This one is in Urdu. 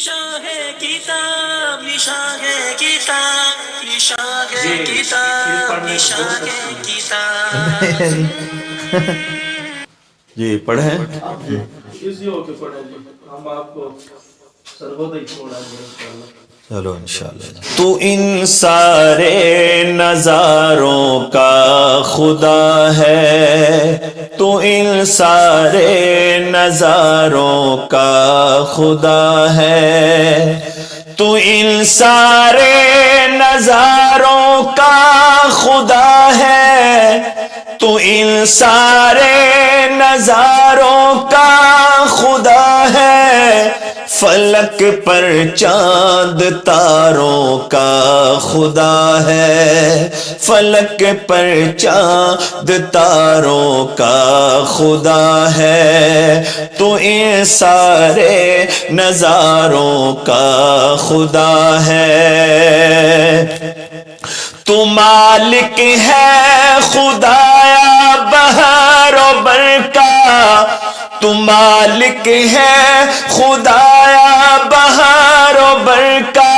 شاہ کتاب شاہ کتاب شاہ کتاب شاہ کتاب جی پڑھیں. ایزی ہو کے پڑھیں جی، ہم آپ کو سربت ہی چھوڑا گے انشاءاللہ. چلو انشاءاللہ. تو ان سارے نظاروں کا خدا ہے، تو ان سارے نظاروں کا خدا ہے، تو ان سارے نظاروں کا خدا ہے، تو ان سارے نظاروں کا خدا ہے، فلک پر چاند تاروں کا خدا ہے، فلک پر چاند تاروں کا خدا ہے، تو ان سارے نظاروں کا خدا ہے. تو مالک ہے خدایا بہار و برکا، تو مالک ہے خدایا بہار و برکا،